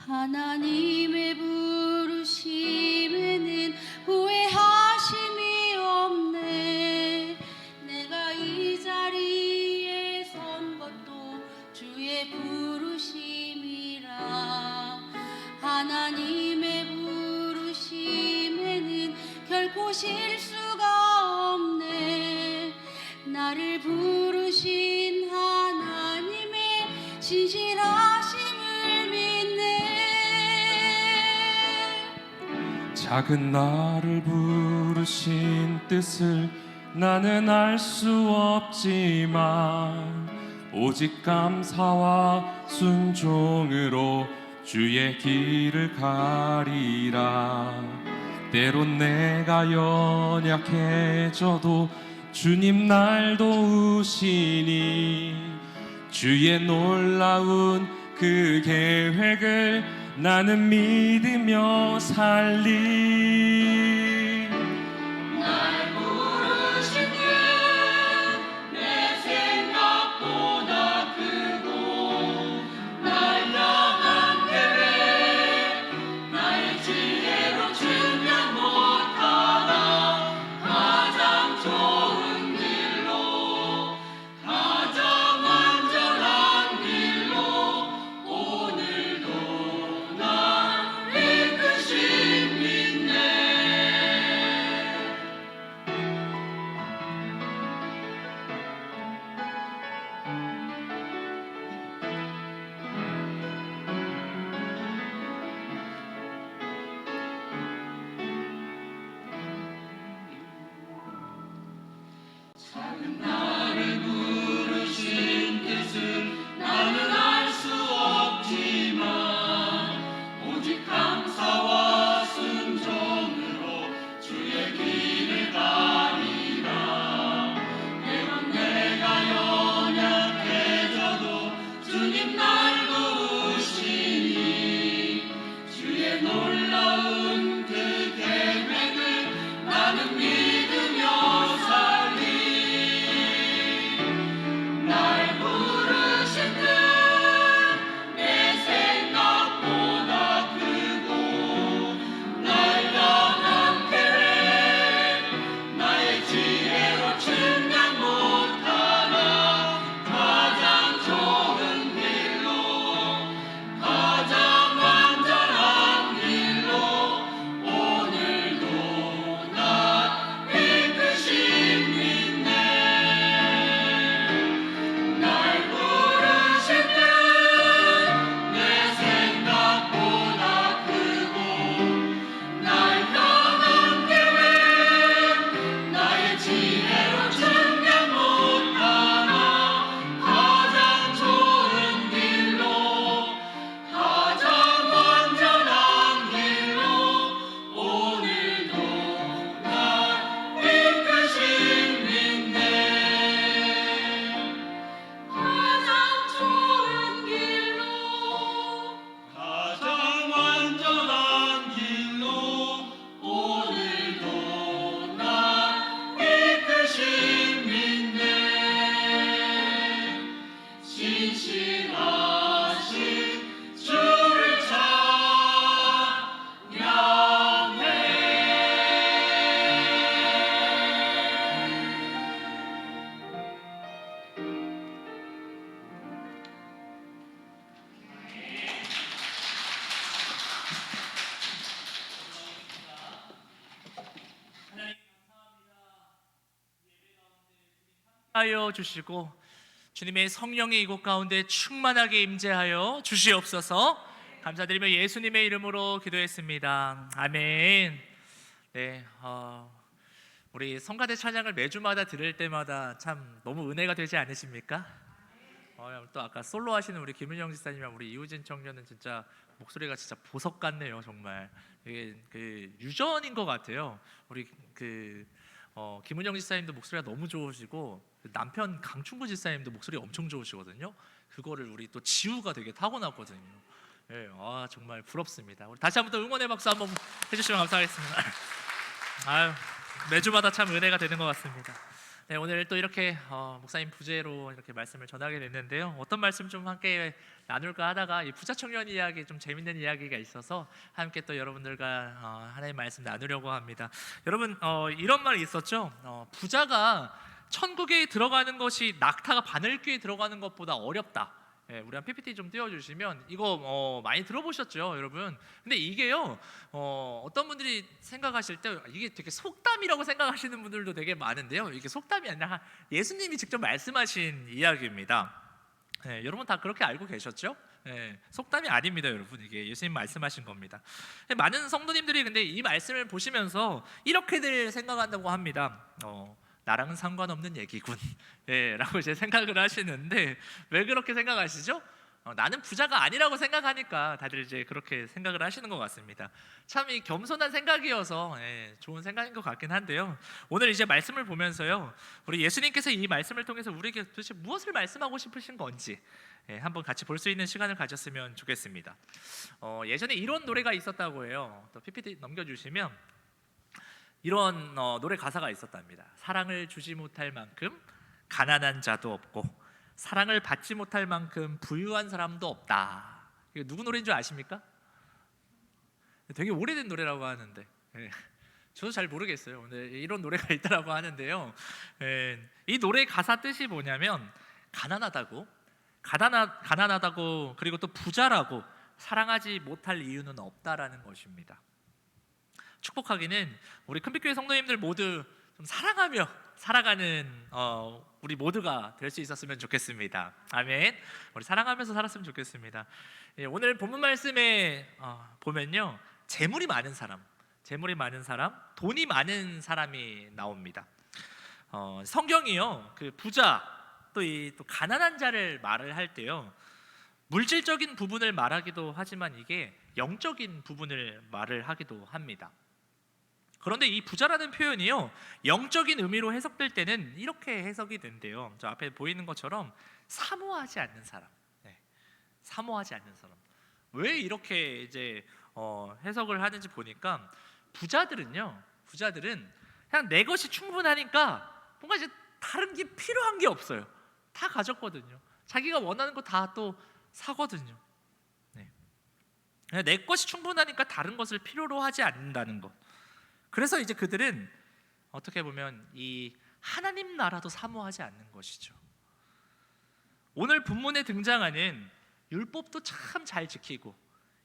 하나님의 부르심에는 후회하심이 없네. 내가 이 자리에 선 것도 주의 부르심이라. 하나님의 부르심에는 결코 실수가 없네. 나를 부르신 하나님의 진실하심을 믿네. 작은 나를 부르신 뜻을 나는 알 수 없지만 오직 감사와 순종으로 주의 길을 가리라. 때론 내가 연약해져도 주님 날 도우시니 주의 놀라운 그 계획을 나는 믿으며 살리. 날 부르신 내 생각보다 크고 날 향한 계획 나의 지혜로 측량 못하나. 가장 좋은 길로 가장 안전한 길로 오늘도 날 이끄신 믿네. 작은 나를 부르신 뜻을 나는 알 수 없지만 오직 감사와 순종으로 주의 길을 가리라. 때론 내가 연약해져도 주님 날 도우시니 주의 놀라운 그 계획을 나는 믿으며 살리. 날 부르신 뜻 내 생각보다 크고 날 향한 계획 나의 지혜로 측량 못하나. 가장 좋은 길로 가장 안전한 길로 오늘도 날 이끄신 믿네. 날 부르신 뜻 내 생각보다 크고 날 향한 계획 나의 지혜로 측량 못하나. 가장 좋은 길로 가장 안전한 길로 오늘도 날 이끄신 믿네. 가장 좋은 길로 가장 안전한 길로 오늘도 날 이끄신 믿네. 진실하신 주를 하여 주시고 주님의 성령의 이곳 가운데 충만하게 임재하여 주시옵소서. 감사드리며 예수님의 이름으로 기도했습니다. 아멘. 네, 우리 성가대 찬양을 매주마다 들을 때마다 참 너무 은혜가 되지 않으십니까? 또 아까 솔로 하시는 우리 김은영 집사님이랑 우리 이우진 청년은 진짜 목소리가 진짜 보석 같네요. 정말 이게 그 유전인 것 같아요. 우리 김은영 집사님도 목소리가 너무 좋으시고 남편 강충구 집사님도 목소리 엄청 좋으시거든요. 그거를 우리 또 지우가 되게 타고났거든요. 예, 정말 부럽습니다. 우리 다시 한번 또 응원의 박수 한번 해주시면 감사하겠습니다. 아유, 매주마다 참 은혜가 되는 것 같습니다. 네, 오늘 또 이렇게 목사님 부재로 이렇게 말씀을 전하게 됐는데요. 어떤 말씀 좀 함께 나눌까 하다가 이 부자 청년 이야기, 좀 재밌는 이야기가 있어서 함께 또 여러분들과 하나님의 말씀 나누려고 합니다. 여러분, 이런 말이 있었죠. 부자가 천국에 들어가는 것이 낙타가 바늘귀에 들어가는 것보다 어렵다. 예, 우리 한 PPT 좀 띄워주시면 이거 많이 들어보셨죠, 여러분? 근데 이게요, 어떤 분들이 생각하실 때 이게 되게 속담이라고 생각하시는 분들도 되게 많은데요. 이게 속담이 아니라 예수님이 직접 말씀하신 이야기입니다. 예, 여러분 다 그렇게 알고 계셨죠? 예, 속담이 아닙니다, 여러분. 이게 예수님 말씀하신 겁니다. 많은 성도님들이 근데 이 말씀을 보시면서 이렇게들 생각한다고 합니다. 나랑은 상관없는 얘기군, 예, 라고 이제 생각을 하시는데 왜 그렇게 생각하시죠? 나는 부자가 아니라고 생각하니까 다들 이제 그렇게 생각을 하시는 것 같습니다. 참 이 겸손한 생각이어서 좋은 생각인 것 같긴 한데요. 오늘 이제 말씀을 보면서요, 우리 예수님께서 이 말씀을 통해서 우리에게 도대체 무엇을 말씀하고 싶으신 건지 한번 같이 볼 수 있는 시간을 가졌으면 좋겠습니다. 예전에 이런 노래가 있었다고 해요. 또 PPT 넘겨주시면 이런 노래 가사가 있었답니다. 사랑을 주지 못할 만큼 가난한 자도 없고 사랑을 받지 못할 만큼 부유한 사람도 없다. 이거 누구 노래인 줄 아십니까? 되게 오래된 노래라고 하는데 저도 잘 모르겠어요. 근데 이런 노래가 있다라고 하는데요. 이 노래 가사 뜻이 뭐냐면 가난하다고 그리고 또 부자라고 사랑하지 못할 이유는 없다라는 것입니다. 축복하기는 우리 큰빛교회 성도님들 모두 좀 사랑하며 살아가는 우리 모두가 될 수 있었으면 좋겠습니다. 아멘. 우리 사랑하면서 살았으면 좋겠습니다. 오늘 본문 말씀에 보면요, 재물이 많은 사람, 돈이 많은 사람이 나옵니다. 성경이요, 그 부자 또 가난한 자를 말을 할 때요, 물질적인 부분을 말하기도 하지만 이게 영적인 부분을 말을 하기도 합니다. 그런데 이 부자라는 표현이요, 영적인 의미로 해석될 때는 이렇게 해석이 된대요. 저 앞에 보이는 것처럼 사모하지 않는 사람. 사모하지 않는 사람. 왜 이렇게 이제 해석을 하는지 보니까 부자들은 그냥 내 것이 충분하니까 뭔가 이제 다른 게 필요한 게 없어요. 다 가졌거든요. 자기가 원하는 거 다 또 사거든요. 내 것이 충분하니까 다른 것을 필요로 하지 않는다는 것. 그래서 이제 그들은 어떻게 보면 이 하나님 나라도 사모하지 않는 것이죠. 오늘 본문에 등장하는 율법도 참 잘 지키고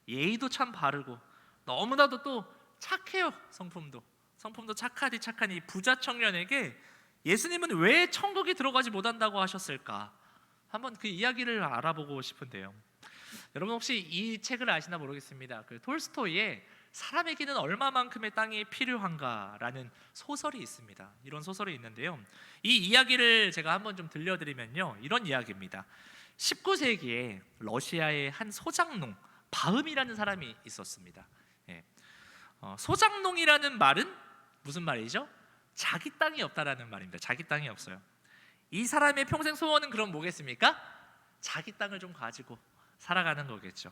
예의도 참 바르고 너무나도 또 착해요. 성품도 착하디 착한 이 부자 청년에게 예수님은 왜 천국에 들어가지 못한다고 하셨을까? 한번 그 이야기를 알아보고 싶은데요. 여러분 혹시 이 책을 아시나 모르겠습니다. 그 톨스토이의 사람에게는 얼마만큼의 땅이 필요한가라는 소설이 있습니다. 이런 소설이 있는데요, 이 이야기를 제가 한번 좀 들려드리면요, 이런 이야기입니다. 19세기에 러시아의 한 소장농 바음이라는 사람이 있었습니다. 소장농이라는 말은 무슨 말이죠? 자기 땅이 없다라는 말입니다. 자기 땅이 없어요. 이 사람의 평생 소원은 그럼 뭐겠습니까? 자기 땅을 좀 가지고 살아가는 거겠죠.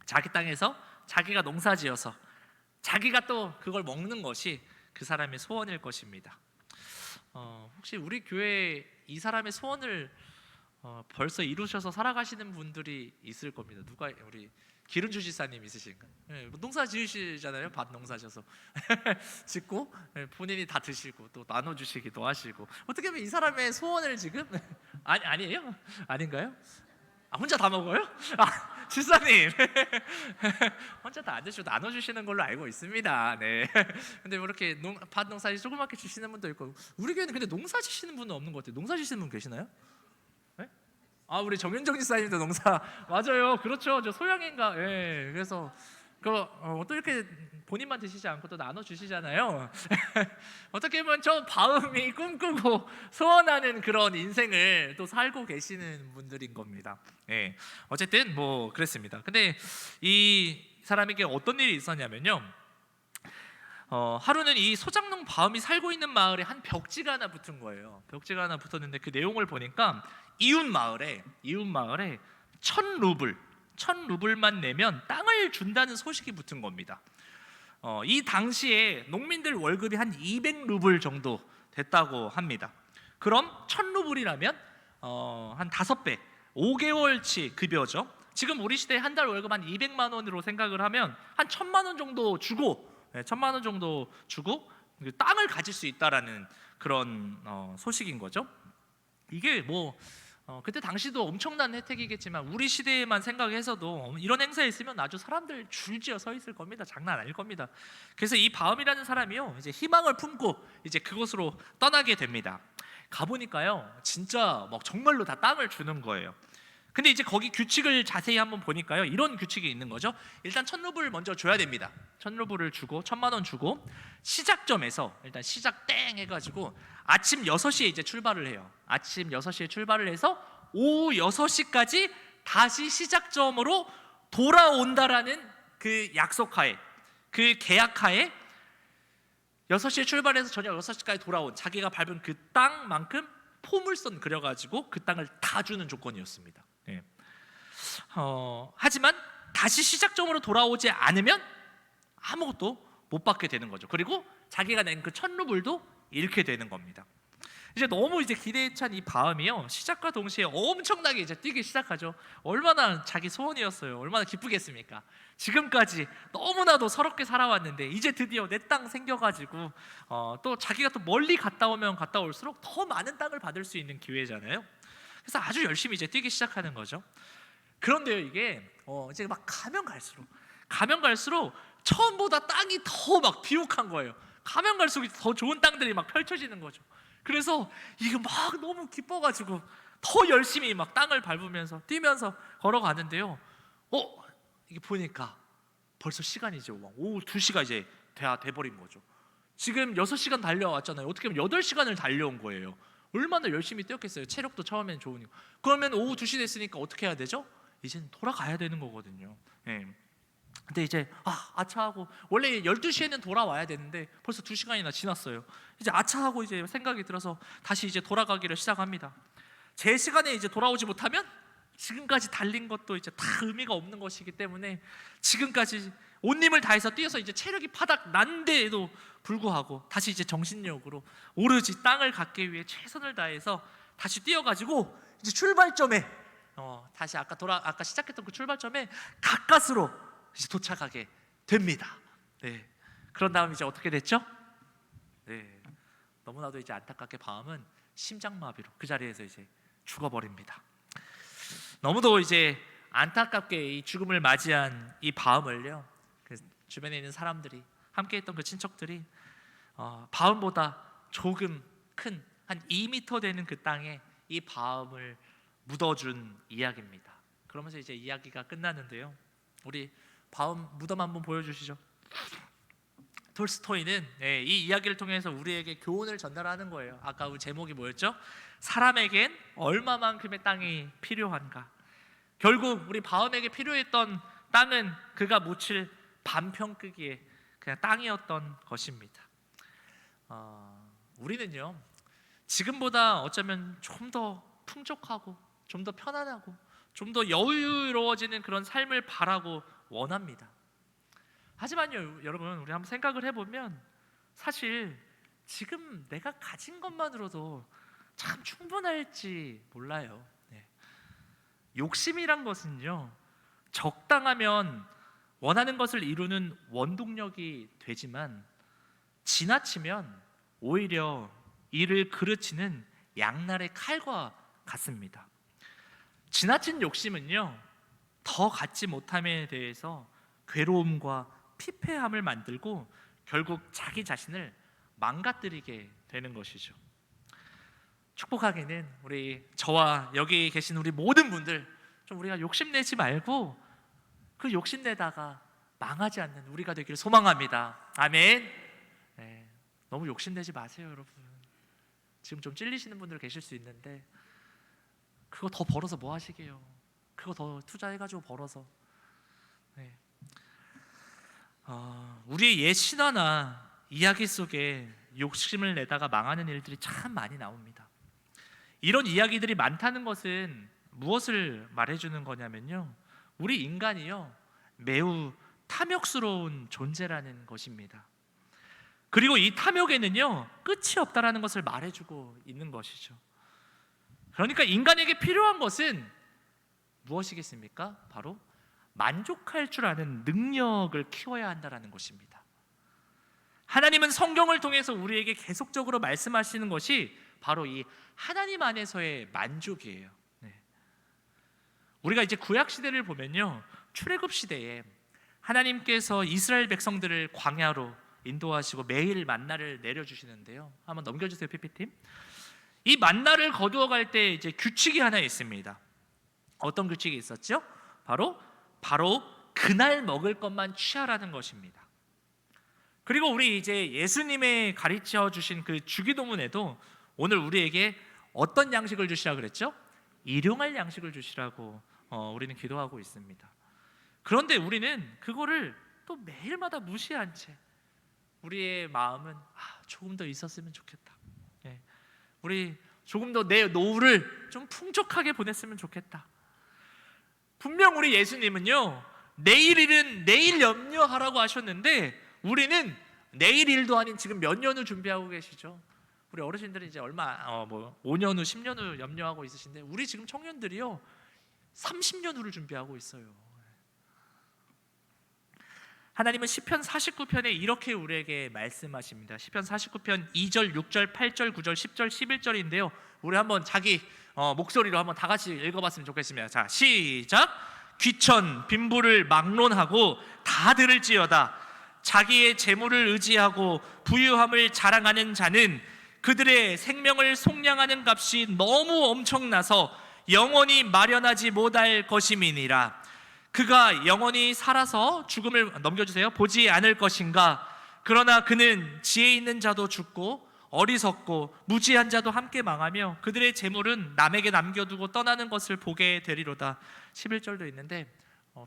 자기 땅에서 자기가 농사지어서 자기가 또 그걸 먹는 것이 그 사람의 소원일 것입니다. 혹시 우리 교회에 이 사람의 소원을 벌써 이루셔서 살아가시는 분들이 있을 겁니다. 누가 우리 기른주 지사님 있으신가? 농사 지으시잖아요. 밭 농사셔서 짓고 본인이 다 드시고 또 나눠주시기도 하시고, 어떻게 보면 이 사람의 소원을 지금 아니에요? 아닌가요? 혼자 다 먹어요? 지사님 혼자 다 안 드시고 나눠주시는 걸로 알고 있습니다. 네. 근데 뭐 이렇게 밭 농사 조그맣게 주시는 분도 있고, 우리 교회는 근데 농사 지시는 분은 없는 것 같아요. 농사 지시는 분 계시나요? 네? 우리 정윤정 지사님도 농사 맞아요. 그렇죠. 저 소양인가. 그래서 또 이렇게 본인만 드시지 않고 또 나눠 주시잖아요. 어떻게 보면 저 바음이 꿈꾸고 소원하는 그런 인생을 또 살고 계시는 분들인 겁니다. 어쨌든 뭐 그랬습니다. 근데 이 사람에게 어떤 일이 있었냐면요, 하루는 이 소장농 바음이 살고 있는 마을에 한 벽지가 하나 붙은 거예요. 벽지가 하나 붙었는데 그 내용을 보니까 이웃 마을에 1,000루블만 내면 땅을 준다는 소식이 붙은 겁니다. 이 당시에 농민들 월급이 한 200루블 정도 됐다고 합니다. 그럼 1,000루블이라면 한 5배, 5개월치 급여죠. 지금 우리 시대에 한 달 월급 한 200만 원으로 생각을 하면 한 1,000만 원 정도 주고, 1,000만 원 정도 주고 땅을 가질 수 있다라는 그런 소식인 거죠. 이게 뭐 그때 당시도 엄청난 혜택이겠지만 우리 시대에만 생각해서도 이런 행사에 있으면 아주 사람들 줄지어 서 있을 겁니다. 장난 아닐 겁니다. 그래서 이 바움이라는 사람이요, 이제 희망을 품고 이제 그곳으로 떠나게 됩니다. 가보니까요, 진짜 막 정말로 다 땅을 주는 거예요. 근데 이제 거기 규칙을 자세히 한번 보니까요, 이런 규칙이 있는 거죠. 일단 1,000루블 먼저 줘야 됩니다. 1,000루블을 주고 1,000만 원 주고 시작점에서 일단 시작 땡 해가지고 아침 6시에 이제 출발을 해요. 아침 6시에 출발을 해서 오후 6시까지 다시 시작점으로 돌아온다라는 그 약속하에, 그 계약하에 6시에 출발해서 저녁 6시까지 돌아온, 자기가 밟은 그 땅만큼 포물선 그려가지고 그 땅을 다 주는 조건이었습니다. 예. 하지만 다시 시작점으로 돌아오지 않으면 아무것도 못 받게 되는 거죠. 그리고 자기가 낸 그 1,000루블도 잃게 되는 겁니다. 이제 너무 이제 기대에 찬 이 바움이요, 시작과 동시에 엄청나게 이제 뛰기 시작하죠. 얼마나 자기 소원이었어요. 얼마나 기쁘겠습니까? 지금까지 너무나도 서럽게 살아왔는데 이제 드디어 내 땅 생겨가지고 또 자기가 또 멀리 갔다 오면 갔다 올수록 더 많은 땅을 받을 수 있는 기회잖아요. 그래서 아주 열심히 이제 뛰기 시작하는 거죠. 그런데요, 이게 이제 막 가면 갈수록 처음보다 땅이 더 막 비옥한 거예요. 가면 갈수록 더 좋은 땅들이 막 펼쳐지는 거죠. 그래서 이게 막 너무 기뻐가지고 더 열심히 막 땅을 밟으면서 뛰면서 걸어가는데요. 이게 보니까 벌써 시간이죠. 막 오후 2시가 이제 돼버린 거죠. 지금 6시간 달려왔잖아요. 어떻게 보면 8시간을 달려온 거예요. 얼마나 열심히 뛰었겠어요. 체력도 처음엔 좋으니까. 그러면 오후 2시 됐으니까 어떻게 해야 되죠? 이제는 돌아가야 되는 거거든요. 예. 근데 이제 아차하고, 원래 12시에는 돌아와야 되는데 벌써 2시간이나 지났어요. 이제 아차하고 이제 생각이 들어서 다시 이제 돌아가기를 시작합니다. 제 시간에 이제 돌아오지 못하면 지금까지 달린 것도 이제 다 의미가 없는 것이기 때문에 지금까지 온 힘을 다해서 뛰어서 이제 체력이 파닥 난데에도 불구하고 다시 이제 정신력으로 오로지 땅을 갖기 위해 최선을 다해서 다시 뛰어가지고 이제 출발점에 다시 아까 시작했던 그 출발점에 가까스로 이제 도착하게 됩니다. 네. 그런 다음 이제 어떻게 됐죠? 네. 너무나도 이제 안타깝게 바움은 심장마비로 그 자리에서 이제 죽어버립니다. 너무도 이제 안타깝게 이 죽음을 맞이한 이 바움을요, 그 주변에 있는 사람들이, 함께했던 그 친척들이 바움보다 조금 큰 한 2m 되는 그 땅에 이 바움을 묻어준 이야기입니다. 그러면서 이제 이야기가 끝나는데요. 우리 바움 무덤 한번 보여주시죠. 톨스토이는 이 이야기를 통해서 우리에게 교훈을 전달하는 거예요. 아까 우리 제목이 뭐였죠? 사람에겐 얼마만큼의 땅이 필요한가. 결국 우리 바움에게 필요했던 땅은 그가 묻힐 반평 크기의 그냥 땅이었던 것입니다. 우리는요, 지금보다 어쩌면 좀 더 풍족하고 좀 더 편안하고 좀 더 여유로워지는 그런 삶을 바라고 원합니다. 하지만요, 여러분, 우리 한번 생각을 해보면 사실 지금 내가 가진 것만으로도 참 충분할지 몰라요. 욕심이란 것은요, 적당하면 원하는 것을 이루는 원동력이 되지만 지나치면 오히려 이를 그르치는 양날의 칼과 같습니다. 지나친 욕심은요, 더 갖지 못함에 대해서 괴로움과 피폐함을 만들고 결국 자기 자신을 망가뜨리게 되는 것이죠. 축복하기는 우리 저와 여기 계신 우리 모든 분들, 좀 우리가 욕심내지 말고 그 욕심내다가 망하지 않는 우리가 되기를 소망합니다. 아멘. 너무 욕심내지 마세요, 여러분. 지금 좀 찔리시는 분들 계실 수 있는데 그거 더 벌어서 뭐 하시게요? 그거 더 투자해가지고 벌어서. 우리의 옛 신화나 이야기 속에 욕심을 내다가 망하는 일들이 참 많이 나옵니다. 이런 이야기들이 많다는 것은 무엇을 말해주는 거냐면요, 우리 인간이요 매우 탐욕스러운 존재라는 것입니다. 그리고 이 탐욕에는요 끝이 없다라는 것을 말해주고 있는 것이죠. 그러니까 인간에게 필요한 것은 무엇이겠습니까? 바로 만족할 줄 아는 능력을 키워야 한다라는 것입니다. 하나님은 성경을 통해서 우리에게 계속적으로 말씀하시는 것이 바로 이 하나님 안에서의 만족이에요. 네. 우리가 이제 구약 시대를 보면요, 출애굽 시대에 하나님께서 이스라엘 백성들을 광야로 인도하시고 매일 만나를 내려주시는데요. 한번 넘겨주세요, PP팀. 이 만나를 거두어 갈 때 이제 규칙이 하나 있습니다. 어떤 규칙이 있었죠? 바로 그날 먹을 것만 취하라는 것입니다. 그리고 우리 이제 예수님의 가르쳐 주신 그 주기도문에도 오늘 우리에게 어떤 양식을 주시라 그랬죠? 일용할 양식을 주시라고 우리는 기도하고 있습니다. 그런데 우리는 그거를 또 매일마다 무시한 채 우리의 마음은 조금 더 있었으면 좋겠다. 우리 조금 더 내 노후를 좀 풍족하게 보냈으면 좋겠다. 분명 우리 예수님은요, 내일 일은 내일 염려하라고 하셨는데 우리는 내일 일도 아닌 지금 몇 년 후 준비하고 계시죠. 우리 어르신들은 이제 얼마 5년 후, 10년 후 염려하고 있으신데 우리 지금 청년들이요 30년 후를 준비하고 있어요. 하나님은 시편 49편에 이렇게 우리에게 말씀하십니다. 시편 49편 2절, 6절, 8절, 9절, 10절, 11절인데요. 우리 한번 자기 목소리로 한번 다 같이 읽어봤으면 좋겠습니다. 자, 시작. 귀천 빈부를 막론하고 다 들을지어다. 자기의 재물을 의지하고 부유함을 자랑하는 자는 그들의 생명을 속량하는 값이 너무 엄청나서 영원히 마련하지 못할 것임이니라. 그가 영원히 살아서 죽음을 넘겨주세요. 보지 않을 것인가? 그러나 그는 지혜 있는 자도 죽고 어리석고 무지한 자도 함께 망하며 그들의 재물은 남에게 남겨두고 떠나는 것을 보게 되리로다. 11절도 있는데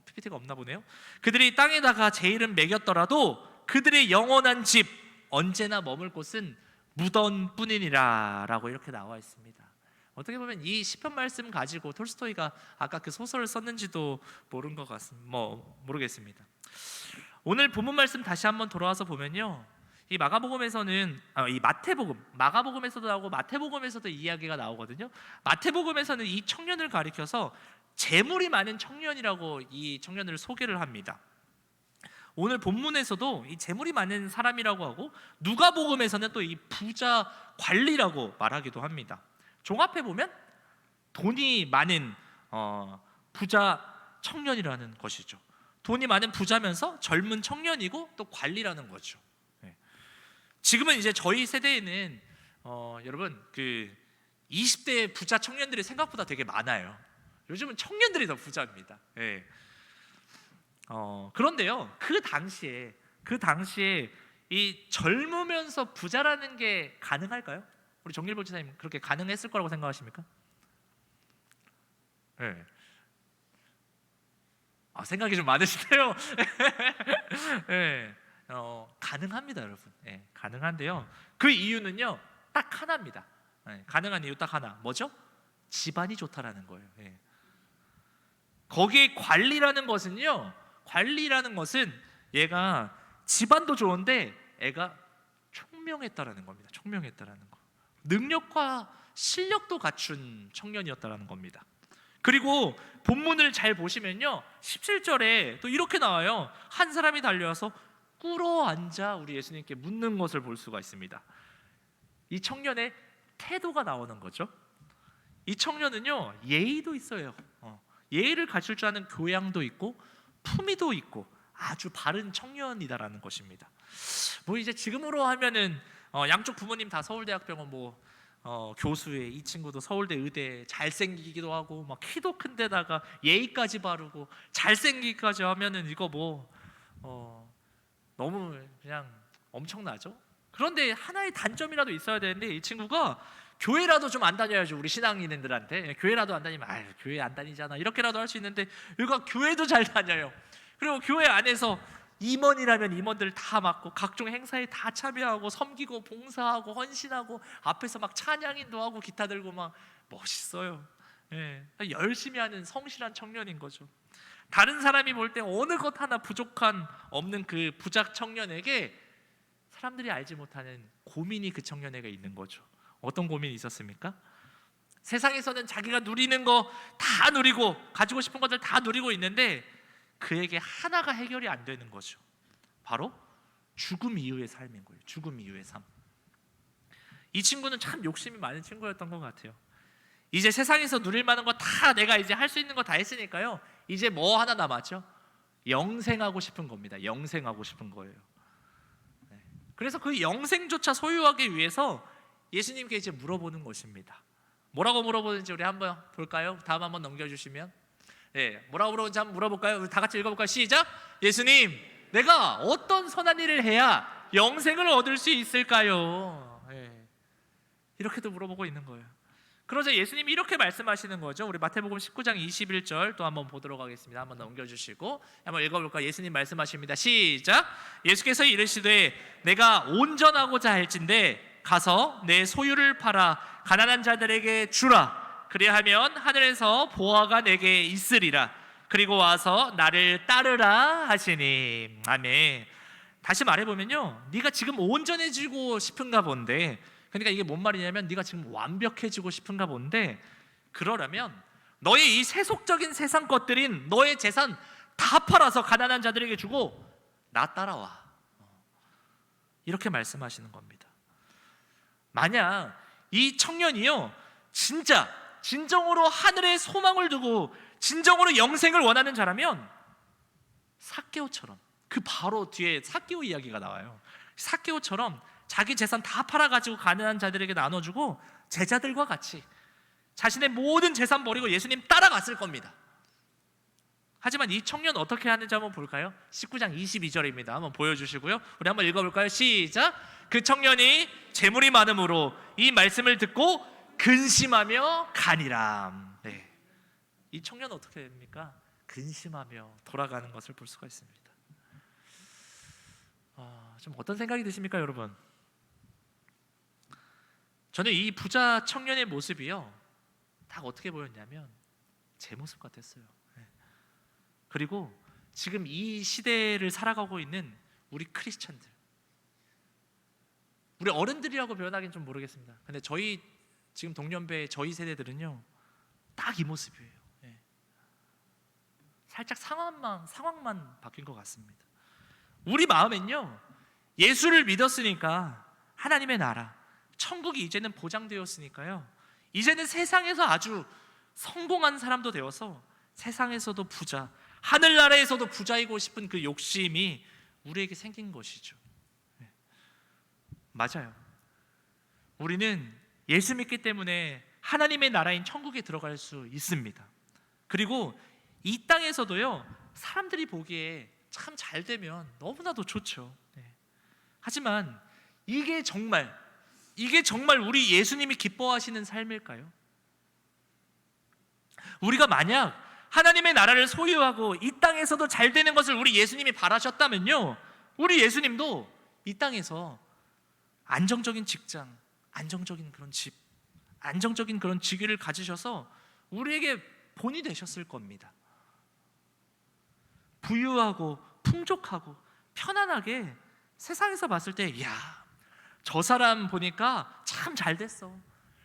PPT가 없나 보네요. 그들이 땅에다가 제 이름 매겼더라도 그들의 영원한 집 언제나 머물 곳은 무덤뿐이니라 라고 이렇게 나와 있습니다. 어떻게 보면 이 시편 말씀 가지고 톨스토이가 아까 그 소설을 썼는지도 모르는 것 같습니다. 모르겠습니다. 오늘 본문 말씀 다시 한번 돌아와서 보면요, 이 마가복음에서는 이 마가복음에서도 나오고 마태복음에서도 이야기가 나오거든요. 마태복음에서는 이 청년을 가리켜서 재물이 많은 청년이라고 이 청년을 소개를 합니다. 오늘 본문에서도 이 재물이 많은 사람이라고 하고 누가복음에서는 또 이 부자 관리라고 말하기도 합니다. 종합해 보면 돈이 많은 부자 청년이라는 것이죠. 돈이 많은 부자면서 젊은 청년이고 또 관리라는 거죠. 지금은 이제 저희 세대에는 여러분 그 20대 부자 청년들이 생각보다 되게 많아요. 요즘은 청년들이 더 부자입니다. 그런데요, 그 당시에 이 젊으면서 부자라는 게 가능할까요? 우리 정길보 지사님 그렇게 가능했을 거라고 생각하십니까? 네. 생각이 좀 많으시네요. 네. 가능합니다, 여러분. 네, 가능한데요. 그 이유는요, 딱 하나입니다. 네, 가능한 이유 딱 하나. 뭐죠? 집안이 좋다라는 거예요. 네. 거기에 관리라는 것은 얘가 집안도 좋은데 애가 총명했다라는 겁니다. 총명했다라는 거. 능력과 실력도 갖춘 청년이었다라는 겁니다. 그리고 본문을 잘 보시면요, 17절에 또 이렇게 나와요. 한 사람이 달려와서 꿇어 앉아 우리 예수님께 묻는 것을 볼 수가 있습니다. 이 청년의 태도가 나오는 거죠. 이 청년은요, 예의도 있어요. 예의를 갖출 줄 아는 교양도 있고 품위도 있고 아주 바른 청년이다라는 것입니다. 뭐 이제 지금으로 하면은 양쪽 부모님 다 서울대학병원 교수에, 이 친구도 서울대 의대, 잘생기기도 하고 막 키도 큰 데다가 예의까지 바르고 잘생기기까지 하면은 이거 너무 그냥 엄청나죠. 그런데 하나의 단점이라도 있어야 되는데 이 친구가 교회라도 좀 안 다녀야죠. 우리 신앙인들한테 교회라도 안 다니면 교회 안 다니잖아 이렇게라도 할 수 있는데 얘가 교회도 잘 다녀요. 그리고 교회 안에서 임원이라면 임원들 다 맡고 각종 행사에 다 참여하고 섬기고 봉사하고 헌신하고 앞에서 막 찬양인도 하고 기타 들고 막 멋있어요. 열심히 하는 성실한 청년인 거죠. 다른 사람이 볼 때 어느 것 하나 부족한 없는 그 부자 청년에게 사람들이 알지 못하는 고민이 그 청년에게 있는 거죠. 어떤 고민이 있었습니까? 세상에서는 자기가 누리는 거 다 누리고 가지고 싶은 것들 다 누리고 있는데 그에게 하나가 해결이 안 되는 거죠. 바로 죽음 이후의 삶인 거예요. 죽음 이후의 삶. 이 친구는 참 욕심이 많은 친구였던 것 같아요. 이제 세상에서 누릴 만한 거 다 내가 이제 할 수 있는 거 다 했으니까요. 이제 뭐 하나 남았죠? 영생하고 싶은 겁니다. 영생하고 싶은 거예요. 네. 그래서 그 영생조차 소유하기 위해서 예수님께 이제 물어보는 것입니다. 뭐라고 물어보는지 우리 한번 볼까요? 다음 한번 넘겨주시면. 네, 뭐라고 물어보는지 한번 물어볼까요? 우리 다 같이 읽어볼까요? 시작! 예수님, 내가 어떤 선한 일을 해야 영생을 얻을 수 있을까요? 네. 이렇게도 물어보고 있는 거예요. 그러자 예수님이 이렇게 말씀하시는 거죠. 우리 마태복음 19장 21절 또 한번 보도록 하겠습니다. 한번 넘겨주시고 한번 읽어볼까요? 예수님 말씀하십니다. 시작! 예수께서 이르시되 내가 온전하고자 할진대 가서 내 소유를 팔아 가난한 자들에게 주라. 그리하면 하늘에서 보화가 내게 있으리라. 그리고 와서 나를 따르라 하시니. 아멘. 다시 말해보면요, 네가 지금 온전해지고 싶은가 본데, 그러니까 이게 뭔 말이냐면 네가 지금 완벽해지고 싶은가 본데, 그러려면 너의 이 세속적인 세상 것들인 너의 재산 다 팔아서 가난한 자들에게 주고 나 따라와. 이렇게 말씀하시는 겁니다. 만약 이 청년이요 진짜 진정으로 하늘에 소망을 두고 진정으로 영생을 원하는 자라면 삭개오처럼, 그 바로 뒤에 삭개오 이야기가 나와요. 삭개오처럼 자기 재산 다 팔아가지고 가난한 자들에게 나눠주고 제자들과 같이 자신의 모든 재산 버리고 예수님 따라갔을 겁니다. 하지만 이 청년 어떻게 하는지 한번 볼까요? 19장 22절입니다. 한번 보여주시고요. 우리 한번 읽어볼까요? 시작! 그 청년이 재물이 많음으로 이 말씀을 듣고 근심하며 가니라. 네. 이 청년 어떻게 됩니까? 근심하며 돌아가는 것을 볼 수가 있습니다. 좀 어떤 생각이 드십니까, 여러분? 저는 이 부자 청년의 모습이요 다 어떻게 보였냐면 제 모습 같았어요. 네. 그리고 지금 이 시대를 살아가고 있는 우리 크리스천들, 우리 어른들이라고 표현하기는 좀 모르겠습니다. 근데 저희 지금 동년배 저희 세대들은요 딱 이 모습이에요. 네. 살짝 상황만 바뀐 것 같습니다. 우리 마음엔요 예수를 믿었으니까 하나님의 나라, 천국이 이제는 보장되었으니까요 이제는 세상에서 아주 성공한 사람도 되어서 세상에서도 부자, 하늘나라에서도 부자이고 싶은 그 욕심이 우리에게 생긴 것이죠. 네. 맞아요. 우리는 예수 믿기 때문에 하나님의 나라인 천국에 들어갈 수 있습니다. 그리고 이 땅에서도요 사람들이 보기에 참 잘 되면 너무나도 좋죠. 네. 하지만 이게 정말 우리 예수님이 기뻐하시는 삶일까요? 우리가 만약 하나님의 나라를 소유하고 이 땅에서도 잘 되는 것을 우리 예수님이 바라셨다면요 우리 예수님도 이 땅에서 안정적인 직장, 안정적인 그런 집, 안정적인 그런 직위를 가지셔서 우리에게 본이 되셨을 겁니다. 부유하고 풍족하고 편안하게 세상에서 봤을 때 이야 저 사람 보니까 참 잘 됐어,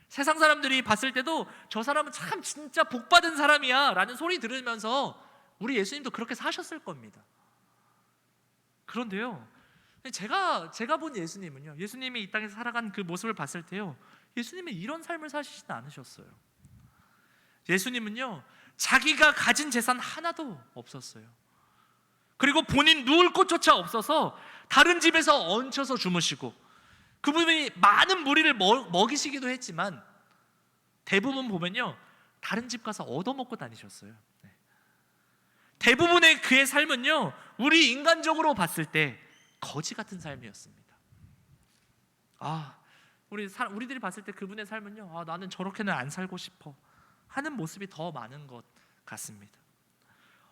세상 사람들이 봤을 때도 저 사람은 참 진짜 복받은 사람이야 라는 소리 들으면서 우리 예수님도 그렇게 사셨을 겁니다. 그런데요 제가 본 예수님은요, 예수님이 이 땅에서 살아간 그 모습을 봤을 때요 예수님은 이런 삶을 사시진 않으셨어요. 예수님은요 자기가 가진 재산 하나도 없었어요. 그리고 본인 누울 곳조차 없어서 다른 집에서 얹혀서 주무시고, 그분이 많은 무리를 먹이시기도 했지만 대부분 보면요 다른 집 가서 얻어먹고 다니셨어요. 네. 대부분의 그의 삶은요 우리 인간적으로 봤을 때 거지 같은 삶이었습니다. 우리들이 봤을 때 그분의 삶은요 나는 저렇게는 안 살고 싶어 하는 모습이 더 많은 것 같습니다.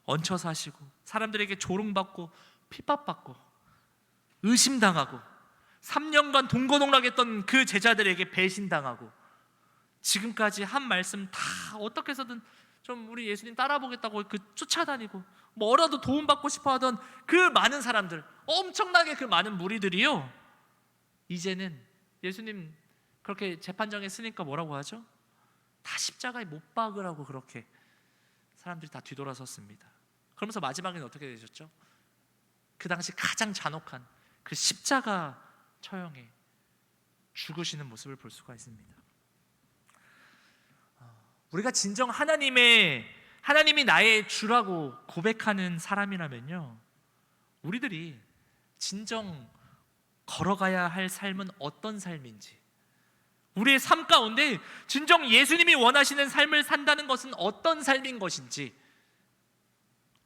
얹혀 사시고 사람들에게 조롱받고 핍박받고 의심당하고 3년간 동거동락했던 그 제자들에게 배신당하고 지금까지 한 말씀 다 어떻게 해서든 좀 우리 예수님 따라보겠다고 쫓아다니고 뭐라도 도움받고 싶어하던 그 많은 사람들, 엄청나게 그 많은 무리들이요 이제는 예수님 그렇게 재판정에 쓰니까 뭐라고 하죠? 다 십자가에 못 박으라고 그렇게 사람들이 다 뒤돌아섰습니다. 그러면서 마지막에는 어떻게 되셨죠? 그 당시 가장 잔혹한 그 십자가 처형에 죽으시는 모습을 볼 수가 있습니다. 우리가 진정 하나님이 나의 주라고 고백하는 사람이라면요, 우리들이 진정 걸어가야 할 삶은 어떤 삶인지, 우리의 삶 가운데 진정 예수님이 원하시는 삶을 산다는 것은 어떤 삶인 것인지,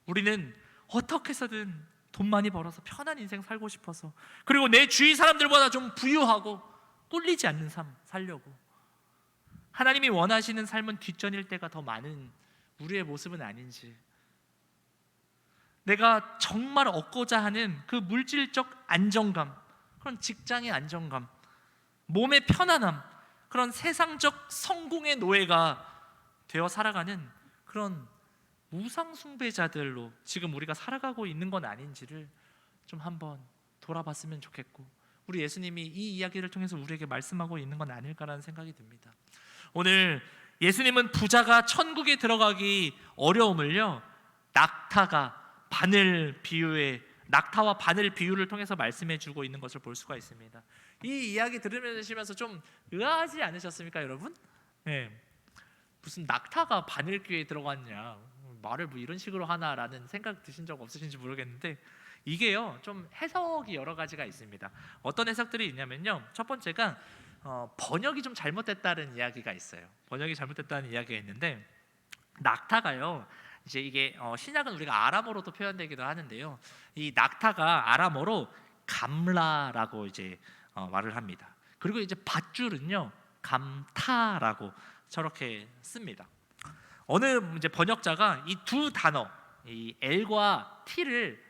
우리는 어떻게 해서든 돈 많이 벌어서 편한 인생 살고 싶어서, 그리고 내 주위 사람들보다 좀 부유하고 꿀리지 않는 삶 살려고, 하나님이 원하시는 삶은 뒷전일 때가 더 많은 우리의 모습은 아닌지, 내가 정말 얻고자 하는 그 물질적 안정감, 그런 직장의 안정감, 몸의 편안함, 그런 세상적 성공의 노예가 되어 살아가는 그런 우상 숭배자들로 지금 우리가 살아가고 있는 건 아닌지를 좀 한번 돌아봤으면 좋겠고, 우리 예수님이 이 이야기를 통해서 우리에게 말씀하고 있는 건 아닐까라는 생각이 듭니다. 오늘 예수님은 부자가 천국에 들어가기 어려움을요, 낙타와 바늘 비유를 통해서 말씀해 주고 있는 것을 볼 수가 있습니다. 이 이야기 들으시면서 좀 의아하지 않으셨습니까, 여러분? 네. 무슨 낙타가 바늘귀에 들어갔냐, 말을 뭐 이런 식으로 하나라는 생각 드신 적 없으신지 모르겠는데, 이게요 좀 해석이 여러 가지가 있습니다. 어떤 해석들이 있냐면요, 첫 번째가 번역이 좀 잘못됐다는 이야기가 있어요. 번역이 잘못됐다는 이야기가 있는데, 낙타가요, 이제 이게 신약은 우리가 아람어로도 표현되기도 하는데요, 이 낙타가 아람어로 감라라고 이제 말을 합니다. 그리고 이제 밧줄은요 감타라고 저렇게 씁니다. 어느 이제 번역자가 이 두 단어, 이 L과 T를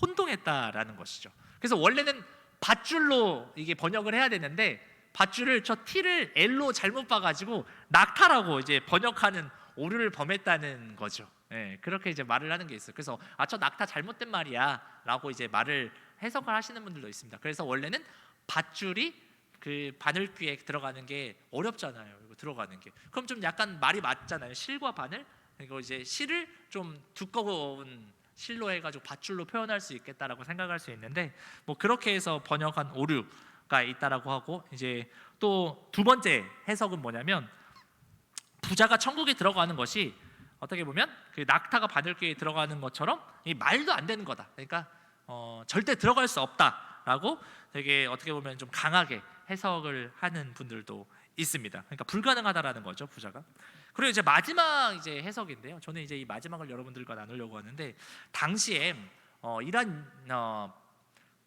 혼동했다라는 것이죠. 그래서 원래는 밧줄로 이게 번역을 해야 되는데, 밧줄을 저 T를 L로 잘못 봐가지고 낙타라고 이제 번역하는 오류를 범했다는 거죠. 네, 그렇게 이제 말을 하는 게 있어요. 그래서 저 낙타 잘못된 말이야라고 이제 말을 해석을 하시는 분들도 있습니다. 그래서 원래는 밧줄이 그 바늘귀에 들어가는 게 어렵잖아요. 이거 들어가는 게. 그럼 좀 약간 말이 맞잖아요. 실과 바늘. 그리고 이제 실을 좀 두꺼운 실로 해가지고 밧줄로 표현할 수 있겠다라고 생각할 수 있는데, 뭐 그렇게 해서 번역한 오류가 있다라고 하고, 이제 또 두 번째 해석은 뭐냐면, 부자가 천국에 들어가는 것이 어떻게 보면 그 낙타가 바늘귀에 들어가는 것처럼 이 말도 안 되는 거다. 그러니까 절대 들어갈 수 없다라고 되게 어떻게 보면 좀 강하게 해석을 하는 분들도 있습니다. 그러니까 불가능하다라는 거죠, 부자가. 그리고 이제 마지막 이제 해석인데요, 저는 이제 이 마지막을 여러분들과 나누려고 하는데, 당시에 이런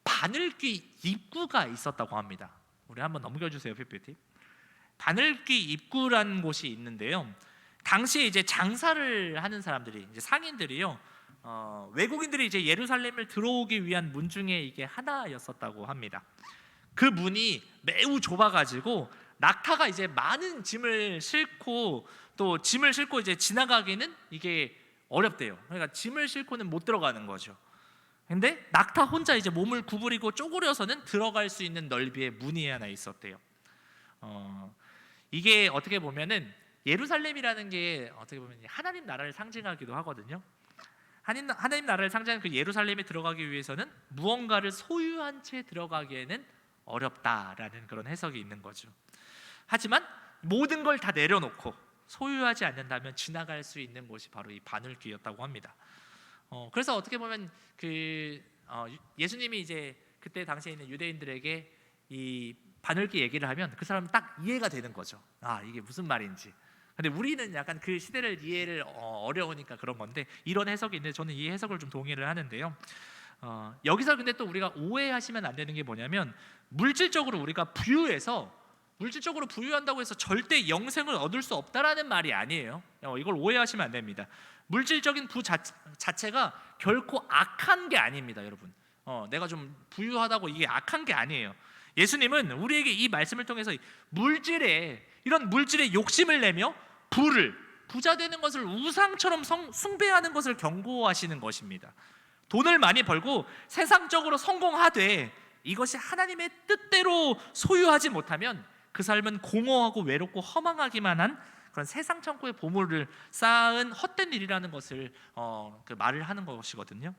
바늘귀 입구가 있었다고 합니다. 우리 한번 넘겨주세요, PPT. 바늘귀 입구라는 곳이 있는데요, 당시에 이제 장사를 하는 사람들이, 이제 상인들이요, 외국인들이 이제 예루살렘을 들어오기 위한 문 중에 이게 하나였었다고 합니다. 그 문이 매우 좁아가지고 낙타가 이제 많은 짐을 싣고 이제 지나가기는 이게 어렵대요. 그러니까 짐을 싣고는 못 들어가는 거죠. 근데 낙타 혼자 이제 몸을 구부리고 쪼그려서는 들어갈 수 있는 넓이의 문이 하나 있었대요. 이게 어떻게 보면은 예루살렘이라는 게 어떻게 보면 하나님 나라를 상징하기도 하거든요. 하나님 나라를 상징하는 그 예루살렘에 들어가기 위해서는 무언가를 소유한 채 들어가기에는 어렵다라는 그런 해석이 있는 거죠. 하지만 모든 걸 다 내려놓고 소유하지 않는다면 지나갈 수 있는 곳이 바로 이 바늘귀였다고 합니다. 그래서 어떻게 보면 예수님이 이제 그때 당시에 있는 유대인들에게 이 바늘귀 얘기를 하면 그 사람은 딱 이해가 되는 거죠. 아, 이게 무슨 말인지. 근데 우리는 약간 그 시대를 이해를 어려우니까 그런 건데, 이런 해석이 있는데 저는 이 해석을 좀 동의를 하는데요. 여기서 근데 또 우리가 오해하시면 안 되는 게 뭐냐면, 물질적으로 우리가 물질적으로 부유한다고 해서 절대 영생을 얻을 수 없다라는 말이 아니에요. 이걸 오해하시면 안 됩니다. 물질적인 자체가 결코 악한 게 아닙니다, 여러분. 내가 좀 부유하다고 이게 악한 게 아니에요. 예수님은 우리에게 이 말씀을 통해서 이런 물질에 욕심을 내며 부자 되는 것을 우상처럼 숭배하는 것을 경고하시는 것입니다. 돈을 많이 벌고 세상적으로 성공하되 이것이 하나님의 뜻대로 소유하지 못하면 그 삶은 공허하고 외롭고 허망하기만 한 그런 세상 천국의 보물을 쌓은 헛된 일이라는 것을 그 말을 하는 것이거든요.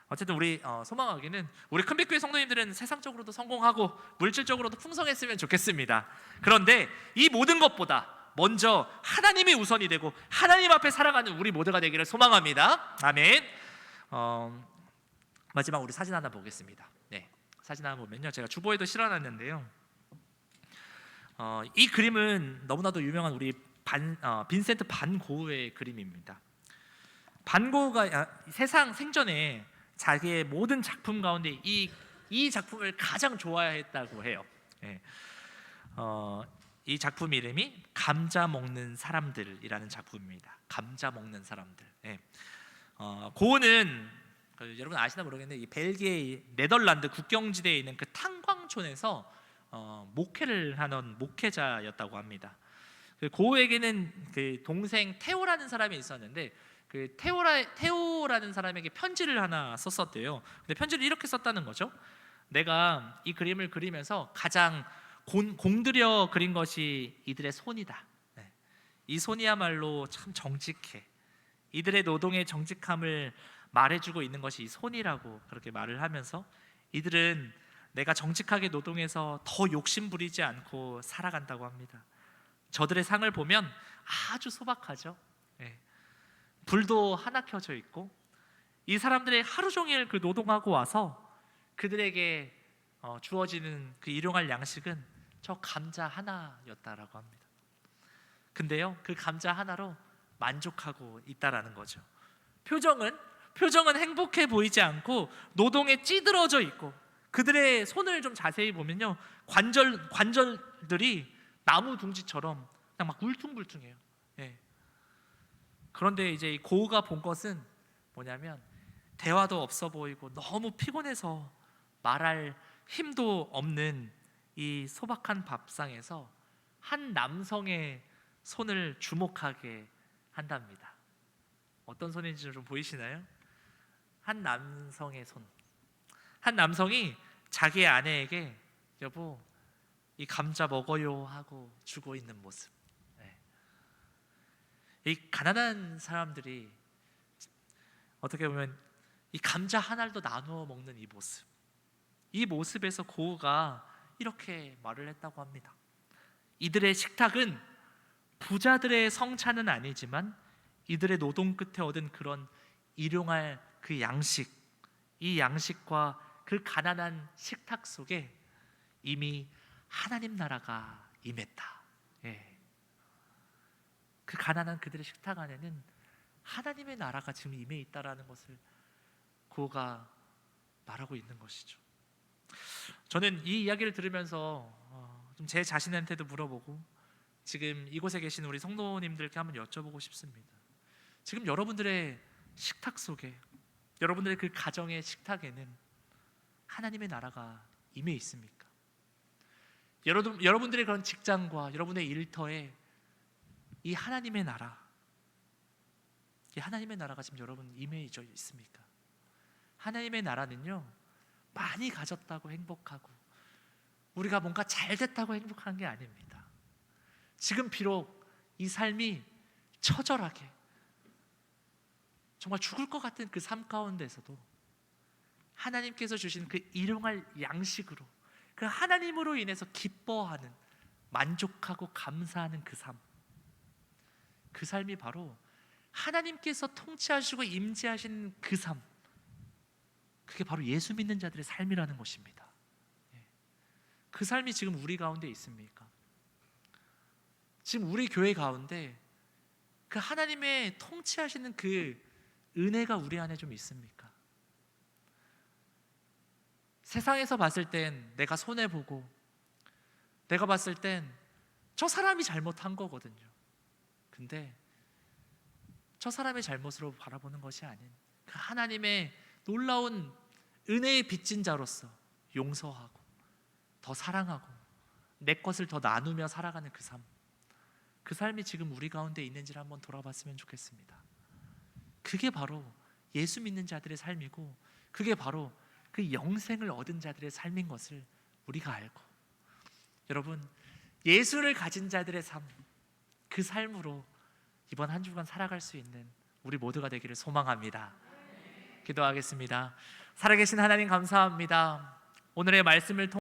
어쨌든 우리 소망하기는 우리 큰빛교회 성도님들은 세상적으로도 성공하고 물질적으로도 풍성했으면 좋겠습니다. 그런데 이 모든 것보다 먼저 하나님이 우선이 되고 하나님 앞에 살아가는 우리 모두가 되기를 소망합니다. 아멘. 마지막 우리 사진 하나 보겠습니다. 네, 사진 하나 보면요, 제가 주보에도 실어놨는데요. 이 그림은 너무나도 유명한 우리 빈센트 반 고흐의 그림입니다. 반 고흐가 세상 생전에 자기의 모든 작품 가운데 이 작품을 가장 좋아했다고 해요. 네. 이 작품 이름이 감자 먹는 사람들이라는 작품입니다. 감자 먹는 사람들. 네. 고흐는 여러분 아시나 모르겠는데 이 벨기에 네덜란드 국경지대에 있는 그 탄광촌에서 목회를 하는 목회자였다고 합니다. 그 고흐에게는 그 동생 테오라는 사람이 있었는데 그 테오라는 사람에게 편지를 하나 썼었대요. 근데 편지를 이렇게 썼다는 거죠. 내가 이 그림을 그리면서 가장 공들여 그린 것이 이들의 손이다. 네. 이 손이야말로 참 정직해. 이들의 노동의 정직함을 말해주고 있는 것이 이 손이라고 그렇게 말을 하면서 이들은 내가 정직하게 노동해서 더 욕심 부리지 않고 살아간다고 합니다. 저들의 상을 보면 아주 소박하죠. 네. 불도 하나 켜져 있고 이 사람들의 하루 종일 그 노동하고 와서 그들에게 주어지는 그 일용할 양식은 저 감자 하나였다라고 합니다. 근데요, 그 감자 하나로 만족하고 있다라는 거죠. 표정은 행복해 보이지 않고 노동에 찌들어져 있고 그들의 손을 좀 자세히 보면요, 관절들이 나무 둥지처럼 그냥 막 울퉁불퉁해요. 네. 그런데 이제 이 고흐가 본 것은 뭐냐면 대화도 없어 보이고 너무 피곤해서 말할 힘도 없는 이 소박한 밥상에서 한 남성의 손을 주목하게 한답니다. 어떤 손인지 좀 보이시나요? 한 남성의 손. 한 남성이 자기의 아내에게 여보 이 감자 먹어요 하고 주고 있는 모습. 네. 이 가난한 사람들이 어떻게 보면 이 감자 하나도 나누어 먹는 이 모습, 이 모습에서 고흐가 이렇게 말을 했다고 합니다. 이들의 식탁은 부자들의 성찬은 아니지만 이들의 노동 끝에 얻은 그런 일용할 그 양식, 이 양식과 그 가난한 식탁 속에 이미 하나님 나라가 임했다. 예. 그 가난한 그들의 식탁 안에는 하나님의 나라가 지금 임해 있다라는 것을 고흐가 말하고 있는 것이죠. 저는 이 이야기를 들으면서 좀 제 자신한테도 물어보고 지금 이곳에 계신 우리 성도님들께 한번 여쭤보고 싶습니다. 지금 여러분들의 식탁 속에, 여러분들의 그 가정의 식탁에는 하나님의 나라가 임해 있습니까? 여러분들의 그런 직장과 여러분의 일터에 이 하나님의 나라, 이 하나님의 나라가 지금 여러분 임해 있습니까? 하나님의 나라는요, 많이 가졌다고 행복하고 우리가 뭔가 잘 됐다고 행복한 게 아닙니다. 지금 비록 이 삶이 처절하게 정말 죽을 것 같은 그 삶 가운데서도 하나님께서 주신 그 일용할 양식으로, 그 하나님으로 인해서 기뻐하는, 만족하고 감사하는 그 삶, 그 삶이 바로 하나님께서 통치하시고 임재하신 그 삶, 그게 바로 예수 믿는 자들의 삶이라는 것입니다. 그 삶이 지금 우리 가운데 있습니까? 지금 우리 교회 가운데 그 하나님의 통치하시는 그 은혜가 우리 안에 좀 있습니까? 세상에서 봤을 땐 내가 손해보고, 내가 봤을 땐 저 사람이 잘못한 거거든요. 근데 저 사람의 잘못으로 바라보는 것이 아닌 그 하나님의 놀라운 은혜의 빚진 자로서 용서하고 더 사랑하고 내 것을 더 나누며 살아가는 그 삶, 그 삶이 지금 우리 가운데 있는지를 한번 돌아봤으면 좋겠습니다. 그게 바로 예수 믿는 자들의 삶이고, 그게 바로 그 영생을 얻은 자들의 삶인 것을 우리가 알고, 여러분 예수를 가진 자들의 삶, 그 삶으로 이번 한 주간 살아갈 수 있는 우리 모두가 되기를 소망합니다. 기도하겠습니다. 살아계신 하나님 감사합니다. 오늘의 말씀을 통해